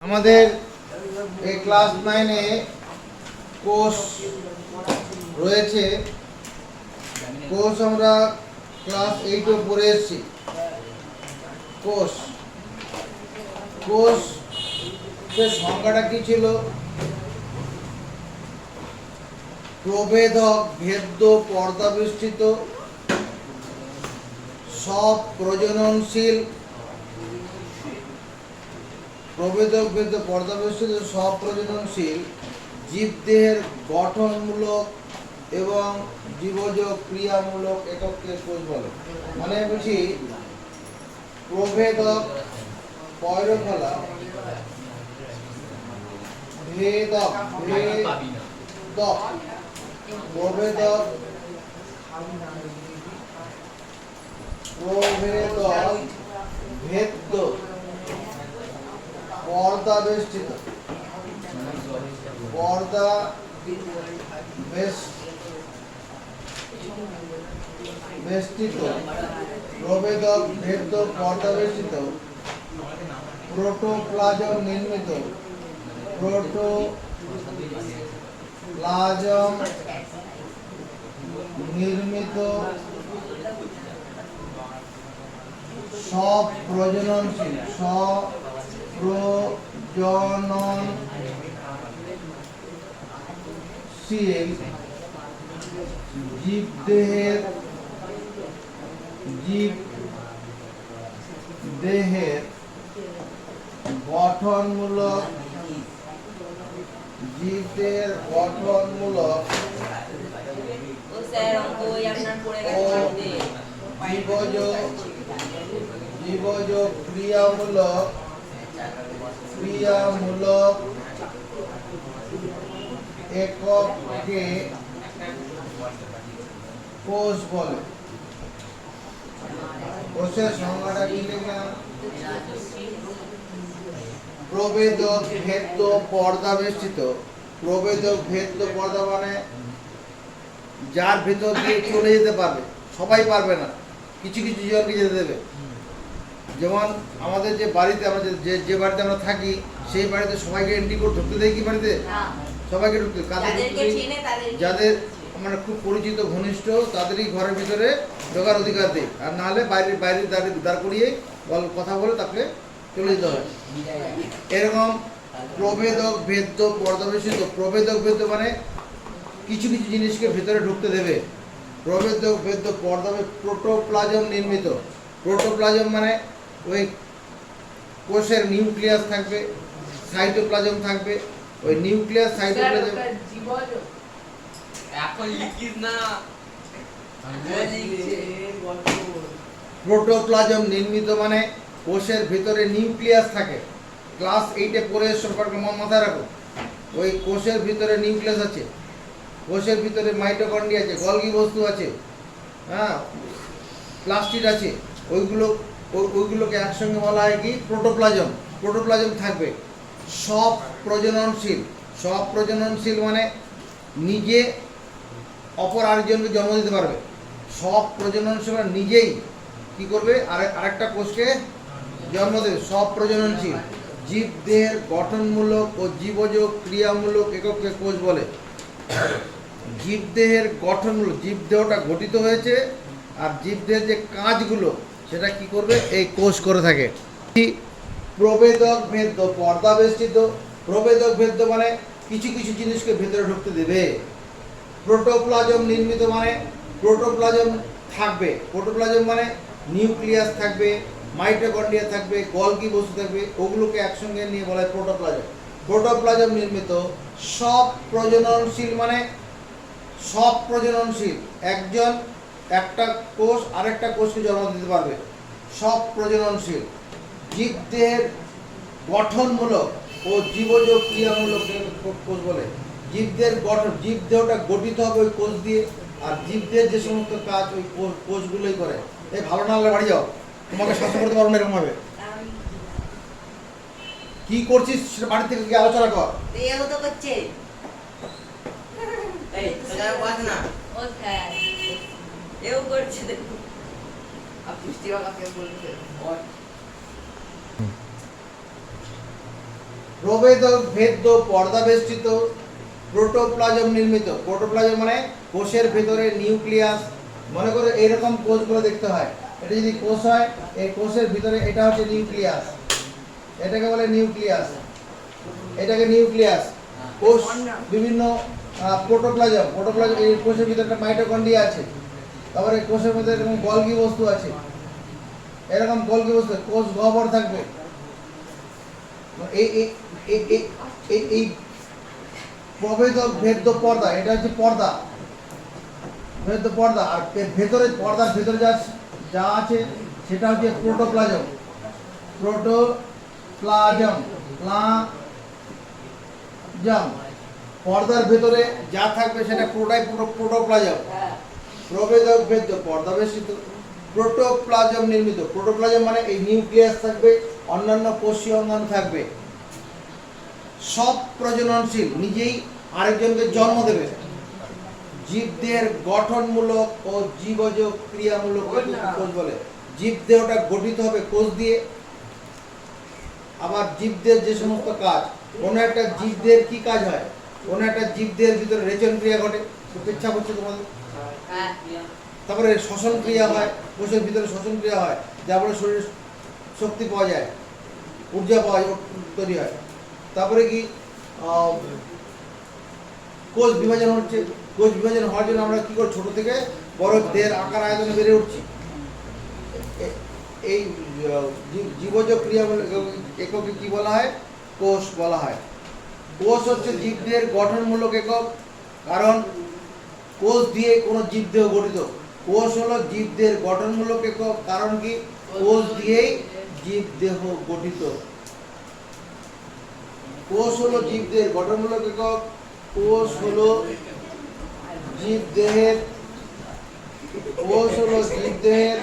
আমাদের এই ক্লাস 9 এ কোষ রয়েছে। কোষ আমরা ক্লাস 8 এ পড়ে এসেছি। কোষ কোষের সংজ্ঞাটা কি ছিল? প্রভেদক, ভেদ্য, পর্দাবেষ্টিত, সব প্রজননশীল। প্রভেদক, ভেদ্য, পর্দাবেষ্টিত, সব প্রজননশীল জীবদেহের গঠনমূলক এবং জীবজ ক্রিয়ামূলক একককে কোষ বলে। মানে বুঝি প্রভেদক পয়রফলা, ভেদক প্রভেদক ভেদ্য, পর্দাবেষ্টিত প্রভেদক, ভেদ্য, পর্দাবেষ্টিত, প্রোটোপ্লাজম নির্মিত, সব প্রজননশীল জীবদেহের গঠনমূলক জীবজ ক্রিয়ামূলক একককে কোষ বলে। কোষের সংজ্ঞাটা কি লিখলাম? প্রভেদক, ভেদ্য, পর্দাবেষ্টিত। প্রভেদক, ভেদ্য, পর্দা মানে যার ভেতর দিয়ে চলে যেতে পারবে, সবাই পারবে না, কিছু কিছু জনকে যেতে দেবে। যেমন আমাদের যে বাড়িতে আমরা যে বাড়িতে আমরা থাকি, সেই বাড়িতে সবাইকে এন্ট্রি করে ঢুকতে দেয় কি? বাড়িতে সবাইকে ঢুকতে, যাদের মানে খুব পরিচিত ঘনিষ্ঠ তাদেরই ঘরের ভিতরে ঢোকার অধিকার দেয়, আর নাহলে বাইরে দাঁড় করিয়ে কথা বলে তাকে চলে যেতে হয়। এরকম প্রভেদক, ভেদ্য, পর্দাবেষ্টিত। প্রভেদক, ভেদ্য মানে কিছু কিছু জিনিসকে ভেতরে ঢুকতে দেবে। প্রভেদক, ভেদ্য, প্রোটোপ্লাজম নির্মিত। প্রোটোপ্লাজম মানে ওই কোষের নিউক্লিয়াস থাকবে, সাইটোপ্লাজম থাকবে। ওই নিউক্লিয়াস, সাইটোপ্লাজম প্রোটোপ্লাজম নির্মিত মানে কোষের ভিতরে নিউক্লিয়াস থাকে। ক্লাস 8 এ পড়ে সম্পর্কে মাথায় রাখো। ওই কোষের ভিতরে নিউক্লিয়াস আছে, কোষের ভিতরে মাইটোকন্ড্রিয়া আছে, গলগি বস্তু আছে, হ্যাঁ, প্লাস্টিড আছে। ওইগুলোকে একসঙ্গে বলা হয় কি? প্রোটোপ্লাজম। প্রোটোপ্লাজম থাকবে। সব প্রজননশীল মানে নিজে অপর আরেকজনকে জন্ম দিতে পারবে। সব প্রজননশীল মানে নিজেই কি করবে? আরেকটা কোষকে জন্ম দেবে। সব প্রজননশীল জীবদেহের গঠনমূলক ও জীবজ ক্রিয়ামূলক একককে কোষ বলে। জীবদেহের গঠনমূলক, জীবদেহটা গঠিত হয়েছে, আর জীবদেহের যে কাজগুলো সেটা কি করবে? এই কোষ করে থাকে। প্রভেদক, ভেদ্য, পর্দাবেষ্টিত। প্রভেদক, ভেদ্য মানে কিছু কিছু জিনিসকে ভেতরে ঢুকতে দেবে। প্রোটোপ্লাজম নির্মিত মানে প্রোটোপ্লাজম থাকবে। প্রোটোপ্লাজম মানে নিউক্লিয়াস থাকবে, মাইটোকন্ড্রিয়া থাকবে, গলগি বস্তু থাকবে, ওগুলোকে একসঙ্গে নিয়ে বলা হয় প্রোটোপ্লাজম। প্রোটোপ্লাজম নির্মিত। সব প্রজননশীল মানে সব প্রজননশীল, একটা কোষ আরেকটা কোষকে জন্ম দিতে পারবে। সব প্রজননশীল জীবদেহের গঠনমূলক ও জীবজ ক্রিয়ামূলক কোষ বলে। জীবদেহের গঠন, জীবদেহটা গঠিত হবে ওই কোষ দিয়ে, আর জীবদেহের যে সমস্ত কাজ ওই কোষগুলোই করে। এই ভালো না হলে বাড়ি যাও, তোমাকে শাসন করতে পারবো না এরকম ভাবে। কি করছিস সেটা বাড়ি থেকে গিয়ে আলোচনা কর। প্রবেদক ভেদ্য পর্দা বেষ্টিত প্রোটোপ্লাজম নির্মিত। প্রোটোপ্লাজম মানে কোষের ভেতরে নিউক্লিয়াস। মনে করো এরকম কোষগুলো দেখতে হয়, এটা যদি কোষ হয়, এই কোষের ভিতরে এটা হচ্ছে নিউক্লিয়াস, এটাকে বলে নিউক্লিয়াস, এটাকে নিউক্লিয়াস। কোষ বিভিন্ন প্রোটোপ্লাজম, প্রোটোপ্লাজম এই কোষের ভিতরে একটা মাইটোকন্ড্রিয়া আছে, তারপরে কোষের মধ্যে এরকম গলগি বস্তু আছে, এরকম গলগি বস্তু, কোষ গহ্বর থাকবে। এই এই এই এই এই প্রবেদক ভেদ্য পর্দা, এটা হচ্ছে পর্দা, ভেদ্য পর্দা। আর ভেতরে পর্দার ভেতরে যা যা আছে সেটা হচ্ছে প্রোটোপ্লাজম, প্রোটোপ্লাজম প্লাজম। পর্দার ভেতরে যা থাকবে সেটা পুরোটাই প্রোটোপ্লাজম। প্রবেদক ভেদ্য পর্দা বেষ্টিত প্রোটোপ্লাজম নির্মিত। প্রোটোপ্লাজম মানে এই নিউক্লিয়াস থাকবে, অন্যান্য কোষীয় অঙ্গাণু থাকবে। সব প্রজননশীল, নিজেই আরেকজনকে জন্ম দেবে। জীবদের গঠনমূলক ও জীবজ ক্রিয়ামূলক কোষ বলে। জীবদেহটা গঠিত হবে কোষ দিয়ে। আবার জীবদের যে সমস্ত কাজ, কোনো একটা জীবদের কি কাজ হয়, কোনো একটা জীবদের ভিতরে রেচন ক্রিয়া ঘটে, ইচ্ছা করছে তোমাদের, তারপরে শ্বসন ক্রিয়া হয়, কোষের ভিতরে শ্বসন ক্রিয়া হয়, যার ফলে শরীরে শক্তি পাওয়া যায়, ঊর্জা পাওয়া যায়, তৈরি হয়। তারপরে কি কোষ বিভাজন হচ্ছে, কোষ বিভাজন হওয়ার জন্য আমরা কি করি, ছোট থেকে বড় দেহের আকার আয়তনে বেড়ে উঠছি। এই জীবজ ক্রিয়া এককে কি বলা হয়, কোষ বলা হয়। কোষ হচ্ছে জীবদের গঠনমূলক একক, কারণ কোষ দিয়ে কোনো জীবদেহ গঠিত। কোষ হলো জীবদের গঠনমূলক একক, কারণ কি কোষ দিয়েই জীবদেহ গঠিত। কোষ হলো জীবদের গঠনমূলক একক, কোষ হলো জীবদেহের, কোষ হলো জীবদেহের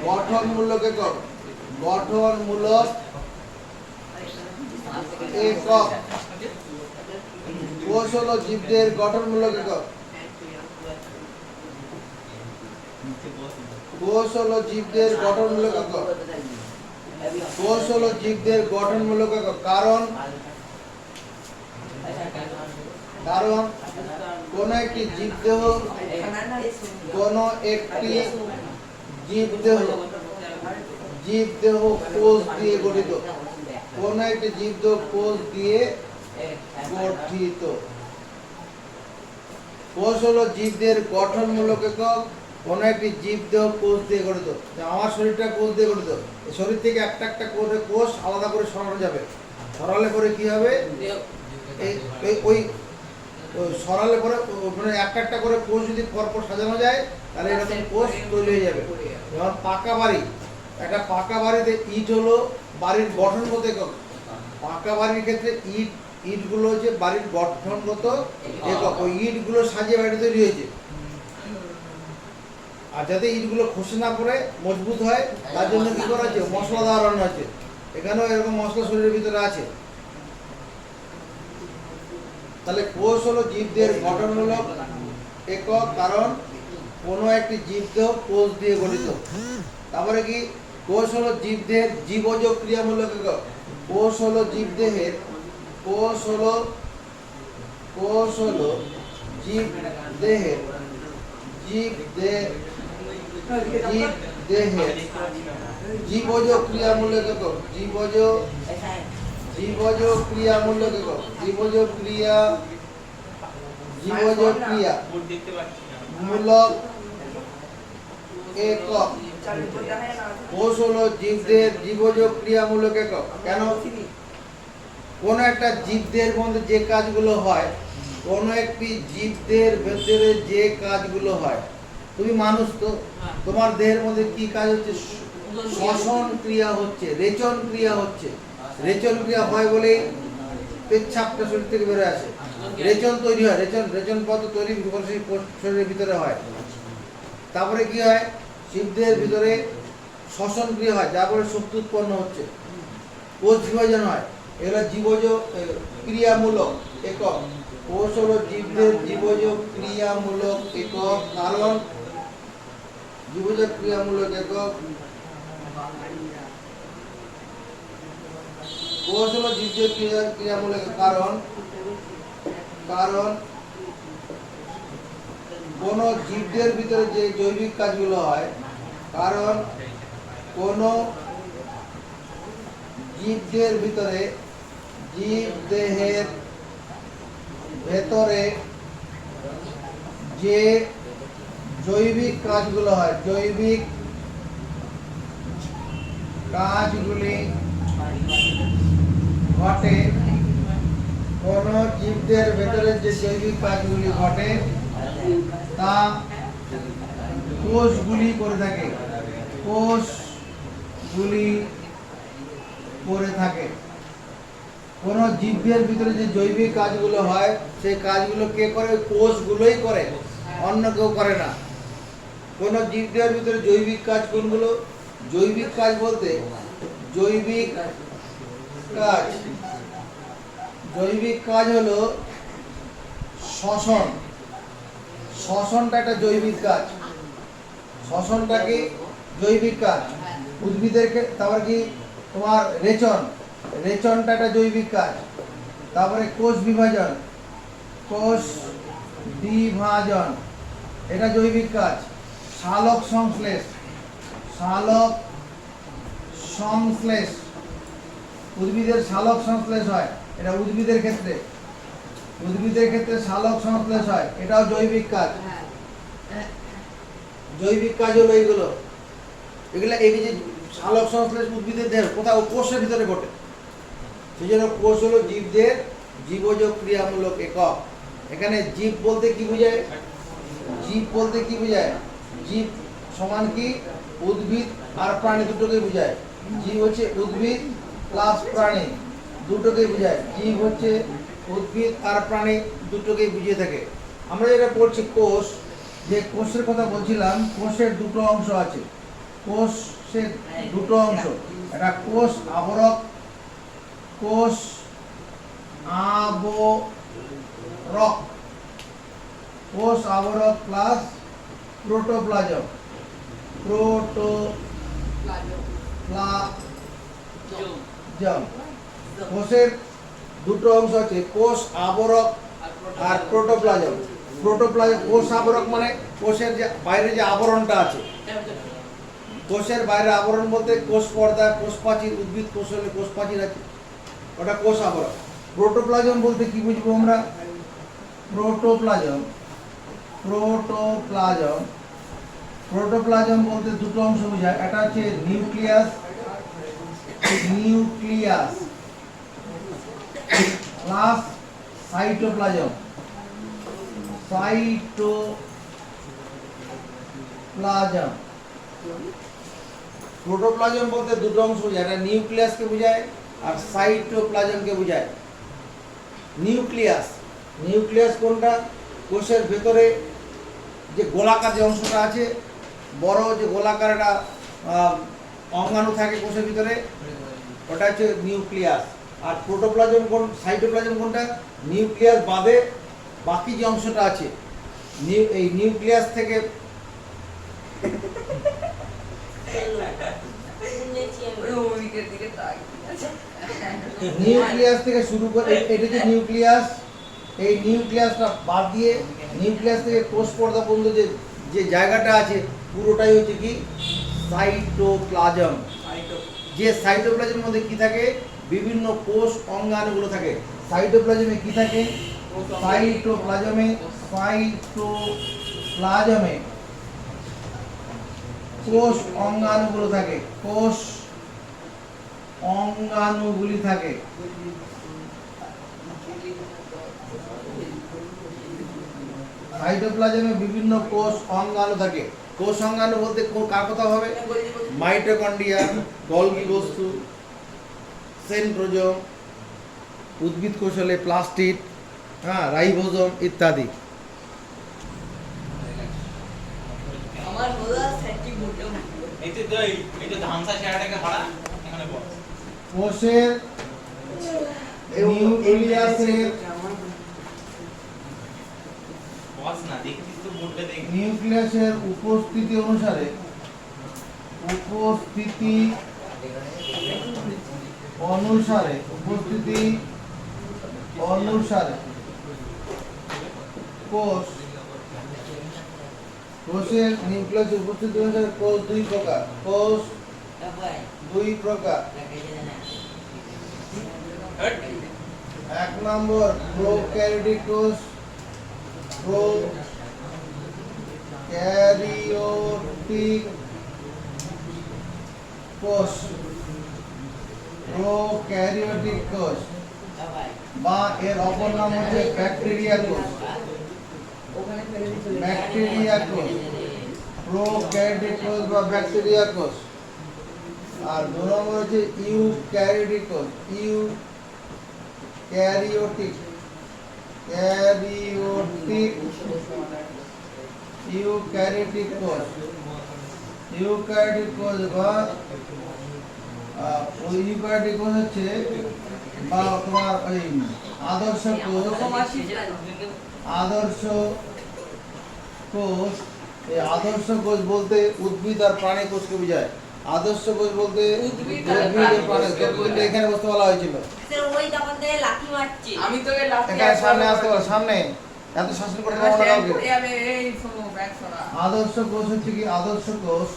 গঠনমূলক একক, গঠনমূলক একক। কোষ হলো জীবদের গঠনমূলক একক, কোষ হলো জীবদের গঠনমূলক একক, কোষ হলো জীবদের গঠনমূলক একক। কারণ কারণ কোন একটি জীবদেহ, কোন একটি জীবদেহ, জীবদেহ কোষ দিয়ে গঠিত, কোন একটি জীবদেহ কোষ দিয়ে গঠিত। কোষ হলো জীবদের গঠনমূলক একক, কোন একটি জীবদেহ কোষ দিয়ে গঠিত। আমার শরীরটা কোষ দিয়ে গঠিত, শরীর থেকে একটা একটা করে কোষ আলাদা করে সরানো যাবে, সরালে পরে কি হবে, ওই সরালে পরে মানে একটা একটা করে কোষ যদি পরপর সাজানো যায় তাহলে এরকম কোষ তৈরি হয়ে যাবে। যেমন পাকা বাড়ি, একটা পাকা বাড়িতে ইট হলো বাড়ির গঠনগত একক। পাকা বাড়ির ক্ষেত্রে ইটগুলো হচ্ছে বাড়ির গঠনগত একক, ওই ইটগুলো সাজিয়ে বাড়ি তৈরি হয়েছে। আর যাতে ইটগুলো খসে না পড়ে মজবুত হয় তার জন্য কি করা হচ্ছে, মশলা দেওয়া রান্না হচ্ছে। এখানেও এরকম মশলা শরীরের ভিতরে আছে। তাহলে কোষ হলো জীবদের গঠনমূলক একক, কারণ কোনো একটি জীবদেহ কোষ দিয়ে গঠিত। তারপরে কি, কোষ হলো জীবদেহের জীবজ ক্রিয়ামূলক একক। কোষ হলো জীবদেহের, কোষ হলো জীবদেহের, জীবদেহের জীবজ ক্রিয়ামূলক একক, জীবজ ক্রিয়ামূলক একক, জীবজ ক্রিয়া মূলক একক। কোষ হলো জীবদের জীবজ ক্রিয়ামূলক একক। কেন, কোন একটা জীবদের মধ্যে যে কাজগুলো হয়, কোন একটি জীবদের ভেতরে যে কাজগুলো হয়, তুমি মানুষ তো, তোমার দেহের মধ্যে কি কাজ হচ্ছে, শ্বসন ক্রিয়া হচ্ছে, রেচন ক্রিয়া হচ্ছে। রেচন ক্রিয়া হয় বলেই পেচ্ছাপটা শরীর থেকে বেরোয় আসে, রেচন তৈরি হয়, রেচন পদ তৈরি শরীরের ভিতরে হয়। তারপরে কি হয়, জীবদের ভিতরে শ্বসন ক্রিয়া হয়, যার ফলে শক্তি উৎপন্ন হচ্ছে, কোষ বিভাজন হয়। এগুলো জীবজ ক্রিয়ামূলক একক। কোষ হলো জীবদের জীবজ ক্রিয়ামূলক একক, কারণ জীবজ ক্রিয়ামূলক একক কোষ হলো জীবদের ক্রিয়ামূলকের কারণ কোন জীবদের ভিতরে যে জৈবিক কাজগুলো হয়, কারণ কোন জীবদের ভিতরে জীবদেহের ভেতরে যে জৈবিক কাজগুলো হয়, জৈবিক কাজগুলি ঘটে, কোন জীবদের ভেতরে যে জৈবিক কাজগুলি ঘটে তা কোষগুলি করে থাকে, কোষগুলি করে থাকে। কোন জীবের ভিতরে যে জৈবিক কাজগুলো হয় সেই কাজগুলো কে করে? কোষগুলোই করে, অন্য কেউ করে না। কোন জীবদের ভিতরে জৈবিক কাজ কোনগুলো? জৈবিক কাজ বলতে জৈবিক কাজ হলো শ্বসন। শ্বসনটা একটা জৈবিক কাজ। শ্বসনটা কি? জৈবিক কাজ। উদ্ভিদের তারপর কি তোমার রেচনটা একটা জৈবিক কাজ। তারপরে কোষ বিভাজন এটা জৈবিক কাজ। সালোক সংশ্লেষ উদ্ভিদের সালোক সংশ্লেষ হয়, এটা উদ্ভিদের ক্ষেত্রে সালোক সংশ্লেষ হয়, এটাও জৈবিক কাজ। জৈবিক কাজ হলো এইগুলো। এই যে সালোক সংশ্লেষ উদ্ভিদের দেহের কোথাও কোষের ভিতরে ঘটে, সেই জন্য কোষ হলো জীবদের জীবজ ক্রিয়ামূলক একক। এখানে জীব বলতে কি বোঝায়? জীব সমান কি? উদ্ভিদ আর প্রাণী দুটোকে বোঝায়। জীব হচ্ছে উদ্ভিদ প্লাস প্রাণী দুটোকেই বোঝায়। জীব হচ্ছে উদ্ভিদ আর প্রাণী দুটোকেই বুঝিয়ে থাকে। আমরা যেটা পড়ছি কোষ, যে কোষের কথা বলছিলাম, কোষের দুটো অংশ আছে। কোষের দুটো অংশ, একটা কোষ আবরক প্লাস প্রোটোপ্লাজম। কোষের দুটো অংশ আছে, কোষ আবরক আর প্রোটোপ্লাজম। কোষ আবরক মানে কোষের যে বাইরে যে আবরণটা আছে, কোষের বাইরে আবরণ বলতে কোষ পর্দা, কোষ প্রাচীর, উদ্ভিদ কোষ হলে কোষ প্রাচীর আছে, ওটা কোষ আবরক। প্রোটোপ্লাজম বলতে কি বুঝবো আমরা? প্রোটোপ্লাজম বলতে দুটো অংশ বোঝায়। একটা হচ্ছে নিউক্লিয়াস প্লাস সাইটোপ্লাজম। প্রোটোপ্লাজম বলতে দুটো অংশ বোঝায়, একটা নিউক্লিয়াসকে বোঝায় আর সাইটোপ্লাজমকে বোঝায়। নিউক্লিয়াস কোনটা? কোষের ভেতরে যে গোলাকার যে অংশটা আছে, বড় যে গোলাকার একটা অঙ্গাণু থাকে কোষের ভিতরে, ওটা হচ্ছে নিউক্লিয়াস। আর প্রোটোপ্লাজম সাইটোপ্লাজম কোনটা? নিউক্লিয়াস বাদে বাকি যে অংশটা আছে, এই নিউক্লিয়াস থেকে শুরু করে এটা যে নিউক্লিয়াস, এই নিউক্লিয়াসটা বাদ দিয়ে নিউক্লিয়াস থেকে কোষ পর্দা পর্যন্ত যে জায়গাটা আছে পুরোটাই হচ্ছে কি? সাইটোপ্লাজম। যে সাইটোপ্লাজমের মধ্যে কি থাকে? বিভিন্ন কোষ অঙ্গাণুগুলো থাকে। সাইটোপ্লাজমে কি থাকে? সাইটোপ্লাজমে কোষ অঙ্গাণুগুলো থাকে, সাইটোপ্লাজমে বিভিন্ন কোষ অঙ্গাণু থাকে। কোষ অঙ্গাণু বলতে কার কথা হবে? মাইটোকন্ড্রিয়া, গলগি বস্তু, সেন্ট্রোজোম, উদ্ভিদ কোষ হলে প্লাস্টিড, রাইবোজোম ইত্যাদি। কোষের নিউক্লিয়াসের উপস্থিতি অনুসারে অনুসারে উপস্থিতি অনুসারে কোষ কোষের নিউক্লিয়াস উপস্থিতি অনুসারে কোষ দুই প্রকার। কোষ দুই প্রকার। এক নম্বর প্রোক্যারিওটিক কোষ, প্রোক্যারিওটিক কোষ, প্রোক্যারিওটিক কোষ বা এর অপর নাম হচ্ছে ব্যাকটেরিয়া কোষ। ব্যাকটেরিয়া কোষ, প্রোক্যারিওটিক কোষ বা ব্যাকটেরিয়া কোষ। আর দু নম্বর হচ্ছে ইউক্যারিওটিক কোষ, ইউক্যারিওটিক ক্যারিওটিক ইউক্যারিওটিক কোষ। ইউক্যারিওটিক কোষ বা ইউক্যারিওটিক কোষ হচ্ছে বা তোমার ওই আদর্শ কোষ। আদর্শ কোষ, এই আদর্শ কোষ বলতে উদ্ভিদ আর প্রাণী কোষকে বোঝায়। আদর্শ কোষ বলতে উদ্ভিদ আর প্রাণী কোষ। এখানে বসতে বলা হয়েছিল। আমি তোকে লাথি এখানে সামনে আসতে বল, সামনে এত শাসন করতে পারবো না কাউকে। এই শোনো ব্যাক সরা। আদর্শ কোষ হচ্ছে কি? আদর্শ কোষ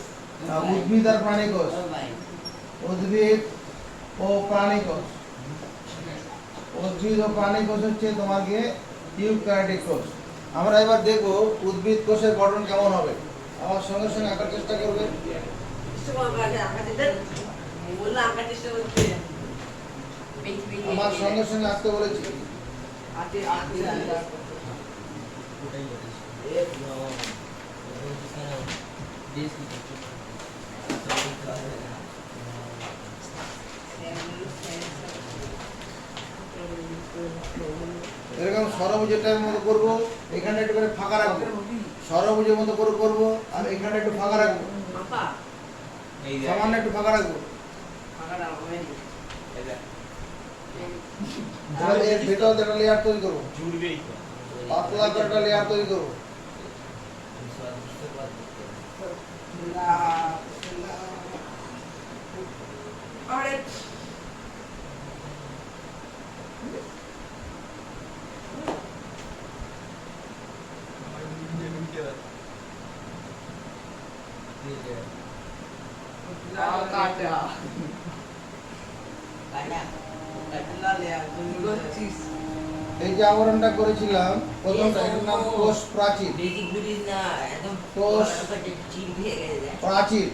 উদ্ভিদ আর প্রাণী কোষ। উদ্ভিদ ও প্রাণী কোষ। উদ্ভিদ ও প্রাণী কোষ হচ্ছে তোমার গিয়ে ইউক্যারিওটিক কোষ। আমরা এবার দেখব উদ্ভিদ কোষের গঠন কেমন হবে। আমার সঙ্গে সঙ্গে আঁকার চেষ্টা করবে। আমার সঙ্গে সঙ্গে আঁকতে বলেছি। এরকম সরভুজের মতো করবো, এখানে একটু করে ফাঁকা রাখবো। সরভুজের মতো করে করবো আর এখানে একটু ফাঁকা রাখবো, সামান্য একটু ফাঁকা রাখবো। এবার এর ভেতর একটা লেয়ার তৈরি করবো, পাতলা করে একটা লেয়ার তৈরি করবো। এই যে আবরণটা করেছিলাম প্রথমটা, এটার নাম কোষ প্রাচীর। কোষ প্রাচীর।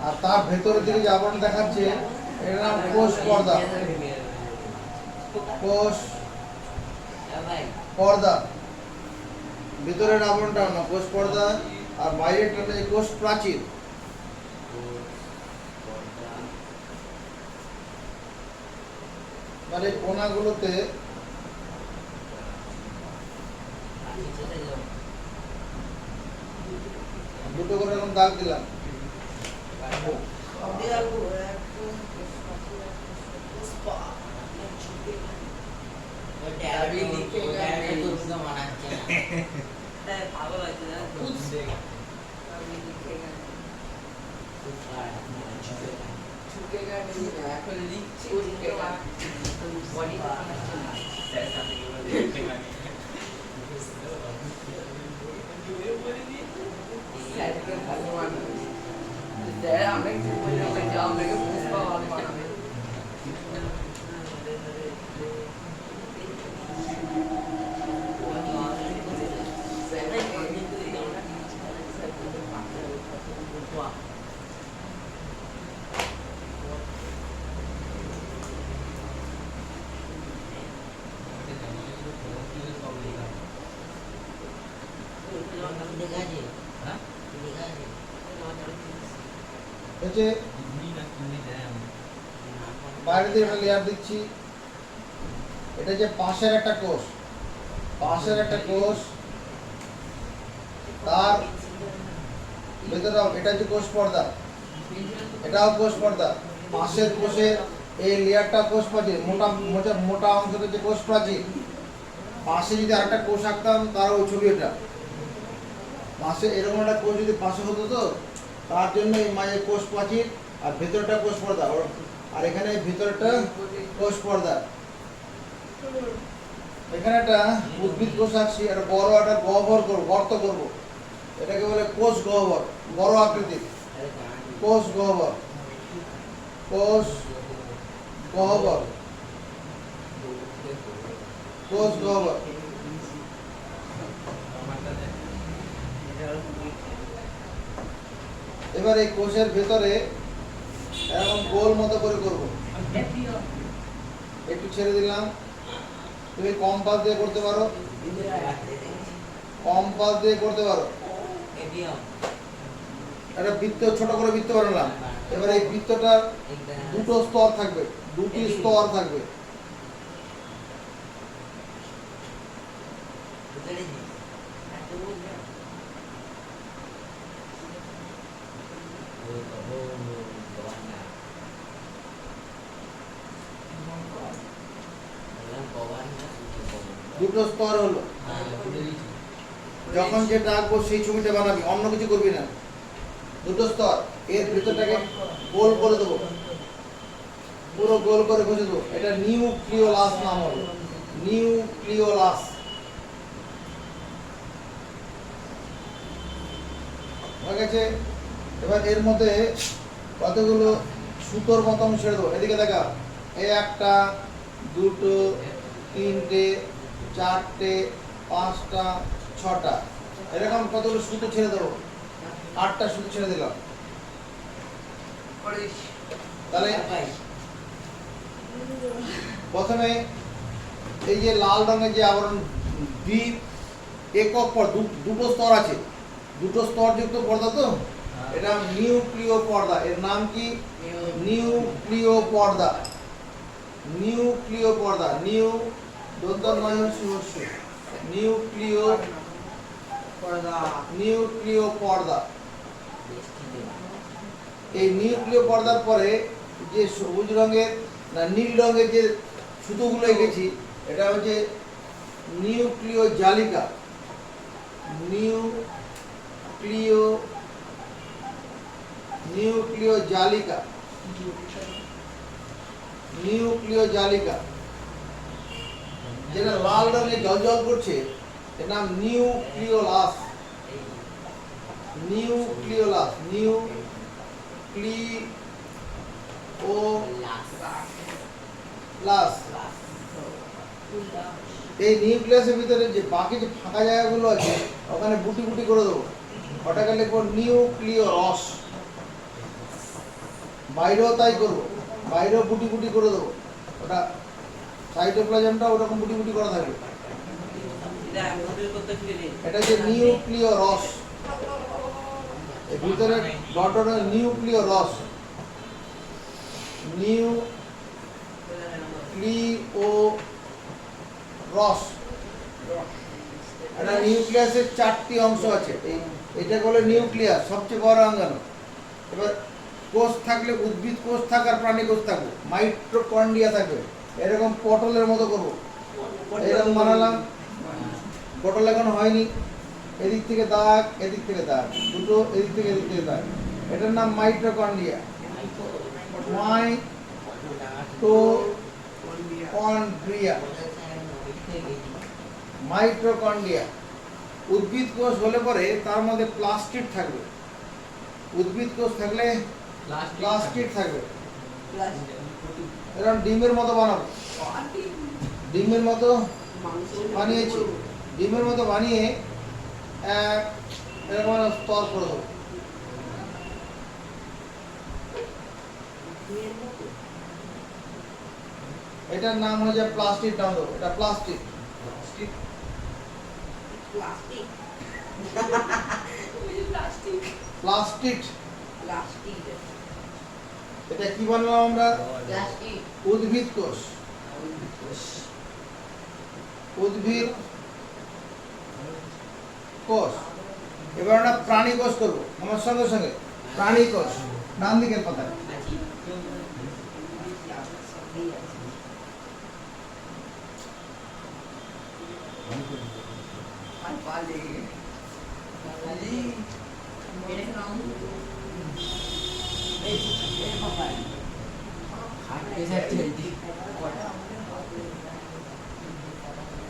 আর তার ভেতরের দিকে যে আবরণ দেখাচ্ছে এটার নাম কোষ পর্দা। কোষ পর্দা, ভেতরের আবরণটা না কোষ পর্দা, আর বাইরেরটা হচ্ছে কোষ প্রাচীর। মানে কোনাগুলোতে দুটো করে এরকম দাগ দিলাম। বাইরে দিয়ে একটা লেয়ার দিচ্ছি। এটা যে পাশের একটা কোষ, পাশের একটা কোষ, তার ভেতরে এটা যে কোষ পর্দা, এটাও কোষ পর্দা। পাশের কোষের এই লেয়ারটা কোষ প্রাচীর, মোটা মোটা মোটা অংশটা যে কোষ প্রাচীর। পাশে যদি আরেকটা কোষ আঁকতাম তার ওই ছবি এটা। পাশে এরকম একটা কোষ যদি পাশে হতো তো তার জন্য এই মাঝে কোষ প্রাচীর আর ভেতরটা কোষ পর্দা। আর এখানে ভিতরটা কোষ পর্দা। এখানে একটা উদ্ভিদ কোষ আঁকছি, একটা বড় একটা গহ্বর করবো, গর্ত করবো, এটাকে বলে কোষ গহ্বর, বড় আকৃতির কোষ গহ্বর, কোষ গহ্বর, কোষ গহ্বর। এবার এই কোষের ভেতরে এরকম গোল মতো করে করবো। একটু ছেড়ে দিলাম। তুমি কম্পাস দিয়ে করতে পারো, কম্পাস দিয়ে করতে পারো। একটা বৃত্ত ছোট করে বৃত্ত বানালাম। এবার এই বৃত্তটার দুটো স্তর থাকবে, দুটি স্তর থাকবে। দুটো স্তর হলো। যখন যেটা আঁকবো সেই ছবিটা বানাবি, অন্য কিছু করবি না। দুটো স্তর, এর ভিতরটাকে গোল করে দেবো, পুরো গোল করে ঘষে দেবো। এটা নিউক্লিওলাস নাম হলো, নিউক্লিওলাস। হয়ে গেছে। এবার এর মধ্যে কতগুলো সুতোর মতো আমি ছেড়ে দেবো। এদিকে দেখা, এই একটা, দুটো, তিনটে, চারটে, পাঁচটা, ছটা, এরকম কতগুলো সুতো ছেড়ে দেবো। 8টা সুতো ছেড়ে দিলাম। তাহলে প্রথমে এই যে লাল রঙের যে আবরণ, দ্বি একক পর্দা, দুটো স্তর আছে, দুটো স্তর যুক্ত পর্দা। তো এটা নিউক্লিয় পর্দা। এর নাম কি? নিউক্লিয় পর্দা। নিউক্লিয় পর্দা, নিউ দন্তনয় সুহস্য, নিউক্লিয় পর্দা, নিউক্লিয় পর্দা। এই নিউক্লিয় পর্দার পরে যে সবুজ রঙের না নীল রঙের যে সুতোগুলো এঁকেছি, এটা হচ্ছে নিউক্লিয় জালিকা। নিউক্লিয় নিউক্লিয় জালিকা, নিউক্লিয় জালিকা। যেটা লাল রঙে জল করছে এর নাম নিউক্লিওলাস। Nucleolus, nucleolus. এই নিউক্লিয়াসের ভিতরে যে বাকি যে ফাঁকা জায়গাগুলো আছে ওখানে বুটি বুটি করে দেবো। ওটাকে লিখবো নিউক্লিয় রস। বাইরেও তাই করবো, বাইরেও বুটি বুটি করে দেবো। ওটা সাইটোপ্লাজমটা ওরকম বুটি বুটি করা থাকবে। এটা যে নিউক্লিয় রস, এর ভিতরে ডটর নিউক্লিয় রস, নিউক্লিয় রস। এটা নিউক্লিয়াসের 4টি অংশ আছে। এটা বলে নিউক্লিয়াস, সবচেয়ে বড় অঙ্গাণু। এবার কোষ থাকলে উদ্ভিদ কোষ থাকবে আর প্রাণী কোষ থাকবে, মাইটোকন্ড্রিয়া থাকবে। এরকম পটলের মতো করবো, এরকম বানালাম। পটল এখন হয়নি, এদিক থেকে দাগ, এদিক থেকে দাগ, দুটো এদিক থেকে দাগ। এটার নাম মাইটোকন্ড্রিয়া। Mitochondria, mitochondria. উদ্ভিদ কোষ হলে পরে তার মধ্যে প্লাস্টিড থাকবে। উদ্ভিদ কোষ থাকলে প্লাস্টিড থাকবে। এরকম ডিমের মতো বানাবো, ডিমের মতো বানিয়েছি। ডিমের মতো বানিয়ে এরকম স্তর করে দেবো। এটার নাম হয়ে যায় প্লাস্টিক। নাম দেবো এটা প্লাস্টিক। প্লাস্টিক, এটা কি বানালাম আমরা? উদ্ভিদ কোষ। উদ্ভিদ কোষ। এবার আমরা প্রাণী কোষ করবো আমার সঙ্গে সঙ্গে। প্রাণী কোষ ডান দিকের পাতায়।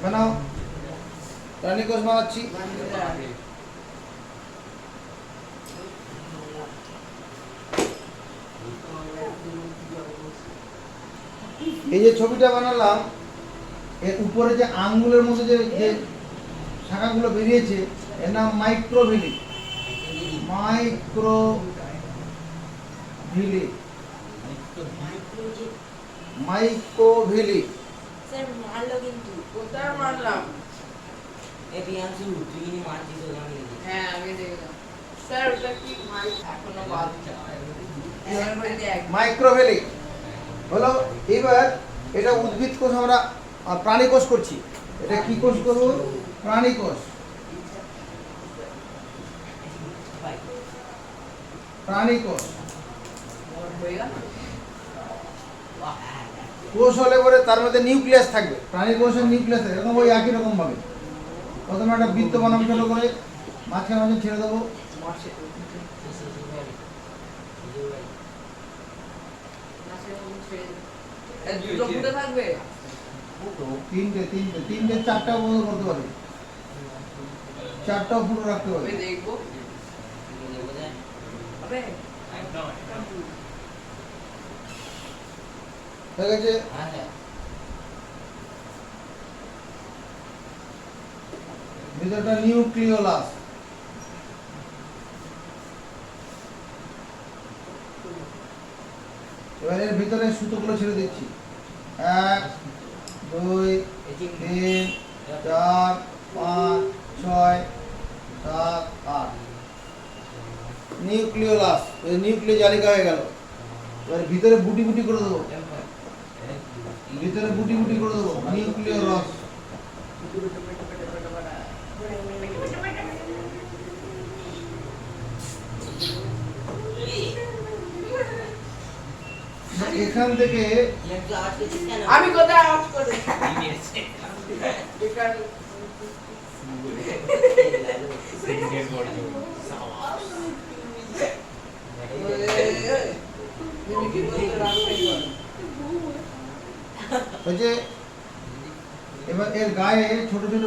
বানাও, প্রাণী কোষ বানাচ্ছি। এই যে ছবিটা বানালাম, এর উপরে যে আঙ্গুলের মধ্যে যে যে শাখাগুলো বেরিয়েছে এর নাম মাইক্রোভিলি। মাইক্রোভিলি, মাইক্রোভিলি। স্যার মারলো কিন্তু। কোথায় মারলাম? এ পিয়াংশু তুই নি মারছিস ওকে আমি দেখি। হ্যাঁ, আমি দেখলাম। স্যার, ওটা কি মাই এখনো বাজছে? এবার বলি এক। মাইক্রোভিলি হলো, এবার এটা উদ্ভিদ কোষ, আমরা প্রাণী কোষ করছি। এটা কি কোষ করব? প্রাণী কোষ। প্রাণী কোষ হয়ে গেল? কোষ হলে পরে তার মধ্যে নিউক্লিয়াস থাকবে। প্রাণী কোষের নিউক্লিয়াস থাকবে এরকম, ওই একই রকম ভাবে। প্রথমে একটা বৃত্ত বানাবো ছোট করে, মাঝখানে মাঝে ছেড়ে দেবো। মাসে ছেড়ে দে। এ দুটো ফুটে থাকবে? তিনটে তিনটে তিনটে চারটাও বন্ধ করতে পারি, চারটাও পুরো রাখতে পারি। আমি দেখবো। হবে? ঠিক আছে, হ্যাঁ স্যার। ভিতরটা নিউক্লিওলাস। এবার এর ভিতরে সুতোগুলো ছেড়ে দিচ্ছি। 1 2 3 4 5 6 7 8। নিউক্লিওলাস, ওই নিউক্লিয় জালিকা হয়ে গেল। এবার ভিতরে বুটি বুটি করে দেবো, ভিতরে বুটি বুটি করে দেবো, নিউক্লিয় রস। এখান থেকে পিয়াংশু আওয়াজ করছিস কেন? আমি কোথায় আওয়াজ করে? বেকার। তুমি কি বলতে রাখতে পারো? ওই যে এবার এর গায়ে ছোট ছোট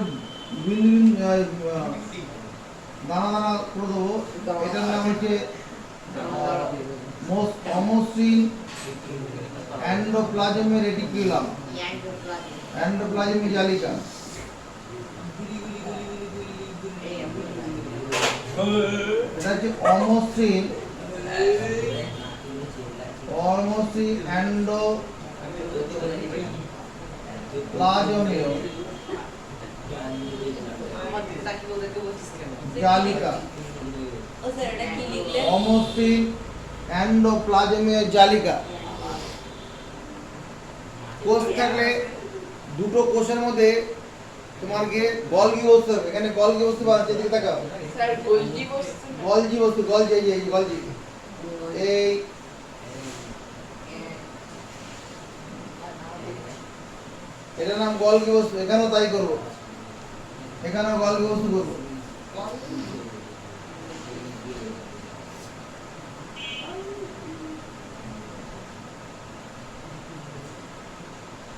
বিন্দু বিন্দু দানা দানা করে দেবো। এটার নাম হচ্ছে অমসৃণ এন্ডোপ্লাজমের রেটিকুলাম, এন্ডোপ্লাজমিক জালিকা। এটা হচ্ছে অমসৃণ এন্ডোপ্লাজমীয় আমার দিকে তাকিয়ে ওদেরকে বলছিস কেন? জালিকা। ও স্যার এটা কি লিখলে? অমসৃণ এন্ডোপ্লাজমীয় জালিকা। কোষ থাকলে দুটো কোষের মধ্যে তোমার গিয়ে গলগি বস্তু হবে। এখানে গলগি বস্তু বানাচ্ছে, এদিকে তাকাও। স্যার, গোলজি বস্তু? গলজি বস্তু, গলজি, এই যে গলজি, এই এটার নাম গলগি বস্তু। এখানেও তাই করবো, এখানেও গলগি বস্তু করবো।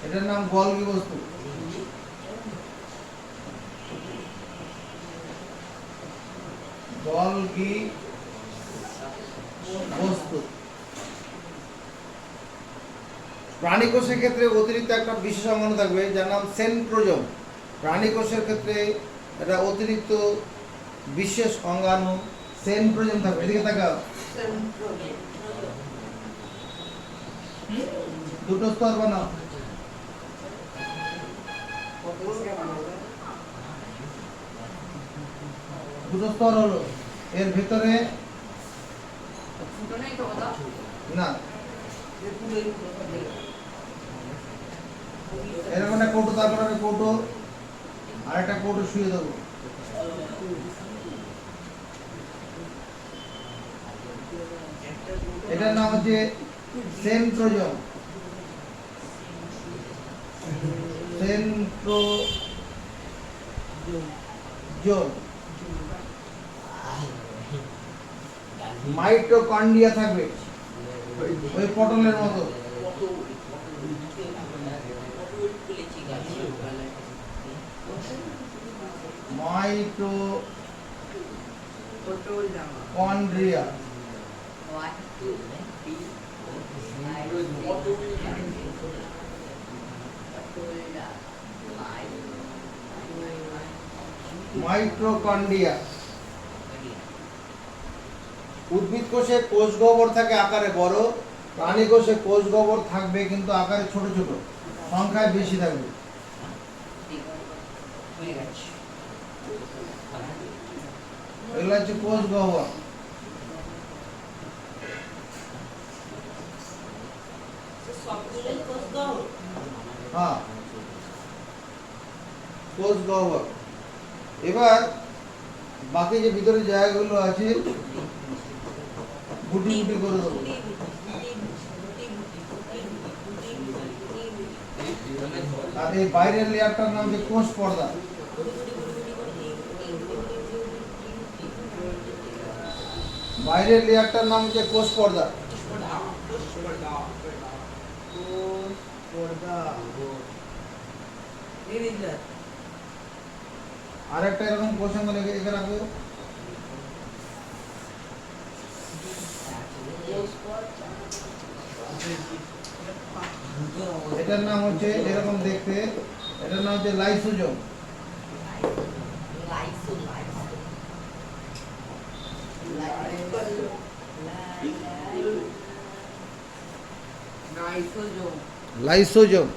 এটার নাম গলগি বস্তু। গলগি বস্তু। প্রাণী কোষের ক্ষেত্রে অতিরিক্ত একটা বিশেষ অঙ্গাণু থাকবে যার নাম সেন্ট্রোজোম। প্রাণী কোষের ক্ষেত্রে এটা অতিরিক্ত বিশেষ অঙ্গাণু সেন্ট্রোজোম থাকবে। এদিকে তাকাও, দুটো স্তর বানাও। দুটো স্তর হলো, এর ভিতরে ফুটো নেই তো কোথাও? না, এরকম একটা কৌটো, তারপর আমি কৌটো আর একটা কৌটো শুয়ে দেবো। এটার নাম হচ্ছে সেন্ট্রোজোম। সেন্ট্রোজোম। মাইটোকন্ড্রিয়া থাকবে ওই পটলের মতো। মাইটোকন্ড্রিয়া। মাইটোকন্ড্রিয়া। উদ্ভিদ কোষে কোষ গহ্বর থাকে আকারে বড়, প্রাণী কোষে কোষ গহ্বর থাকবে কিন্তু আকারে ছোট ছোট, সংখ্যায় বেশি থাকবে। এগুলো হচ্ছে কোষ গহ্বর। সবগুলোই কোষ গহ্বর। হ্যাঁ, কোষ গহ্বর। এবার বাকি যে ভিতরে জায়গাগুলো আছে গুটি গুটি করে দেবো। আর এই বাইরের লেয়ারটার নাম যে কোষ পর্দা। বাইরের লেয়ারটার নাম হচ্ছে কোষ পর্দা। আর একটা এরকম কোষ আমরা এখানে রাখবো। এটার নাম হচ্ছে এরকম দেখতে, এটার নাম হচ্ছে লাইসোজোম। লাইসোজোম।